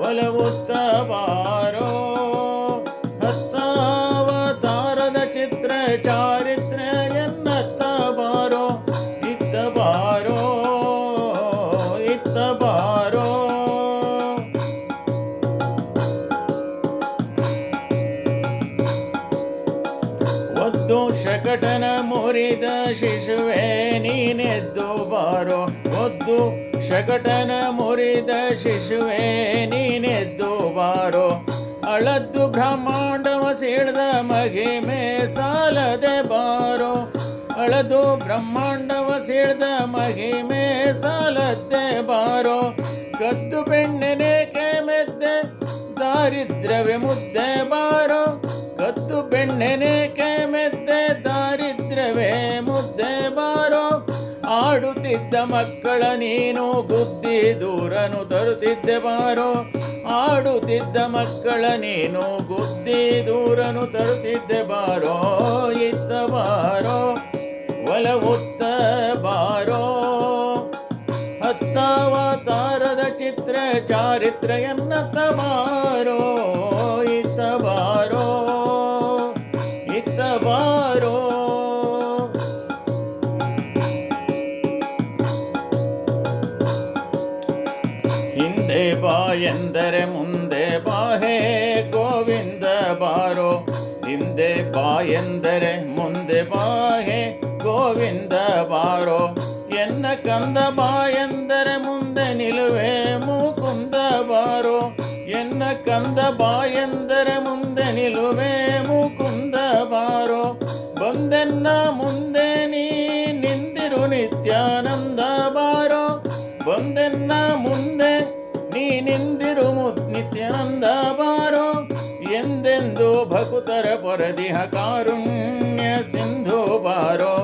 ಒಲವುತ್ತ ಬಾರೋ ಹತ್ತಾವತಾರದ ಚಿತ್ರ ಚಾರಿತ್ರ್ಯ ಎನ್ನತ್ತ ಬಾರೋ ಇತ್ತ ಬಾರೋ ಇತ್ತ ಬಾರೋ. ಒದ್ದು ಶಕಟನ ಮುರಿದ ಶಿಶುವೆ ನೀನೆದ್ದು ಬಾರೋ ಒದ್ದು ಶಕಟನ ಮುರಿದ ಶಿಶುವೆ ನೀನೆದ್ದು ಬಾರೋ. ಅಳದ್ದು ಬ್ರಹ್ಮಾಂಡವ ಸಿಡ್ದ ಮಹಿಮೆ ಸಾಲದೆ ಬಾರೋ ಅಳದು ಬ್ರಹ್ಮಾಂಡವ ಸಿಡ್ದ ಮಹಿಮೆ ಸಾಲದೆ ಬಾರೋ. ಕದ್ದು ಬೆಣ್ಣೆನೇಕೆ ಮೆದ್ದೆ ದಾರಿದ್ರ್ಯವೇ ಮುದ್ದೆ ಬಾರೋ ಕದ್ದು ಬೆಣ್ಣೆನೇಕೆ ಮೆದ್ದೆ ದಾರಿದ್ರ್ಯವೇ ಮುದ್ದೆ ಬಾರೋ. ಆಡುತ್ತಿದ್ದ ಮಕ್ಕಳ ನೀನು ಗುದ್ದಿ ದೂರನು ತರುತ್ತಿದ್ದೆ ಬಾರೋ ಆಡುತ್ತಿದ್ದ ಮಕ್ಕಳ ನೀನು ಗುದ್ದಿ ದೂರನು ತರುತ್ತಿದ್ದೆ ಬಾರೋ ಇತ್ತ ಬಾರೋ ಒಲವುತ್ತ ಬಾರೋ. ಹತ್ತಾವತಾರದ ಚಿತ್ರ ಚಾರಿತ್ರ ಎನ್ನತ್ತ ಬಾರೋ ಇತ್ತ ಬಾರೋ ಇತ್ತ ಬಾರೋ. ಹಿಂದೆ ಬಾ ಎಂದರೆ ಮುಂದೆ ಬಾಹೇ ಗೋವಿಂದ ಬಾರೋ ಹಿಂದೆ ಬಾ ಎಂದರೆ ಮುಂದೆ ಬಾಹೇ ಗೋವಿಂದ ಬಾರೋ. ಎನ್ನ ಕಂದ ಬಾ ಎಂದರೆ ಮುಂದೆ ನಿಲುವೆ ಮುಕುಂದ ಬಾರೋ ಎನ್ನ ಕಂದ ಬಾ ಎಂದರೆ ಮುಂದೆ ನಿಲುವೆ ಮುಕುಂದ ಬಾರೋ. ಬಂದೆನ್ನ ಮುಂದೆ ನೀ ನಿಂದಿರು ನಿತ್ಯಾನಂದ ಬಾರೋ ಬಂದೆನ್ನ ಮುಂದೆ ನೀ ನಿಂದಿರು ನಿತ್ಯಾನಂದ ಬಾರೋ. ಎಂದೆಂದು ಭಕುತರ ಪೊರದಿಹ ಕಾರುಣ್ಯ ಸಿಂಧು ಬಾರೋ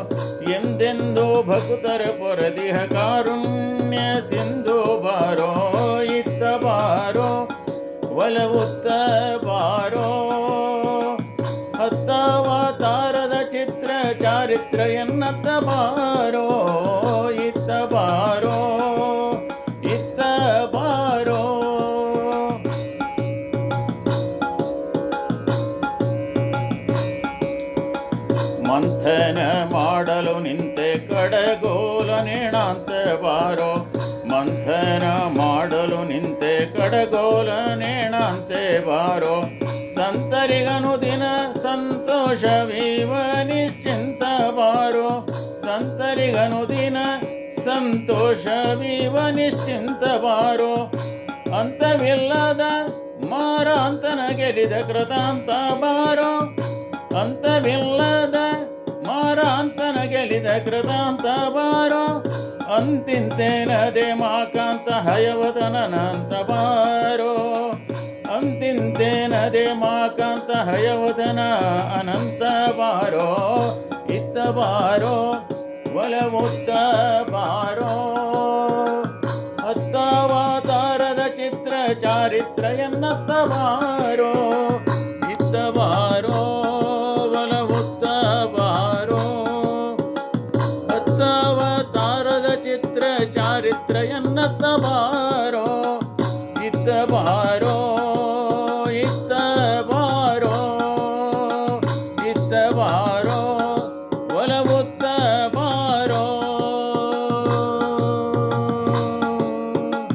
ಎಂದೆಂದು ಭಕುತರ ಪೊರದಿಹ ಕಾರುಣ್ಯ ಸಿಂಧು ಬಾರೋ ಇತ್ತ ಬಾರೋ ಒಲವುತ್ತ ಬಾರೋ. ಹತ್ತಾವತಾರದ ಚಿತ್ರ ಚಾರಿತ್ರ ಎನ್ನತ್ತ ಬಾರೋ ಇತ್ತ ಬಾರೋ ಇತ್ತ ಬಾರೋ. ಮಂಥನ ಮಾಡಲು ನಿಂತೆ ಕಡಗೋಲ ನೇಣಾಂತ ಬಾರೋ ಮಂಥನ ಮಾಡಲು ನಿಂತೆ ಕಡಗೋಲ ನೇಣಾಂತೆ ಬಾರೋ. ಸಂತರಿಗನು ದಿನ ಸಂತೋಷವೀವ ನಿಶ್ಚಿಂತ ಬಾರೋ ಸಂತರಿಗನು ದಿನ ಸಂತೋಷವೀವ ನಿಶ್ಚಿಂತ ಬಾರೋ. ಅಂತವಿಲ್ಲದ ಮಾರಾಂತನ ಗೆಲಿದ ಕೃತಾಂತ ಬಾರೋ ಅಂತವಿಲ್ಲದ ಮಾರಾಂತನ ಗೆಲಿದ ಕೃತಾಂತ ಬಾರೋ. ಅಂತಿಂತೇನದೆ ಮಾಕಾಂತ ಹಯವದನನಂತ ಬಾರೋ ಅಂತಿಂತೇನದೆ ಮಾಕಾಂತ ಹಯವದನ ಅನಂತ ಬಾರೋ ಇತ್ತ ಬಾರೋ ಒಲವುತ್ತ ಬಾರೋ. ಹತ್ತಾವತಾರದ ಚಿತ್ರ ಚಾರಿತ್ರ ಎನ್ನತ್ತ ಬಾರೋ ಇತ್ತ ಬಾರೋ ಒಲವುತ್ತ ಬಾರೋ. ಹತ್ತಾವತಾರದ ಚಿತ್ರ ಚಾರಿತ್ರ ಎನ್ನತ್ತ ಬಾರೋ ಇತ್ತ ಬಾರೋ ಇತ್ತ ಬಾರೋ ಇತ್ತ ಬಾರೋ.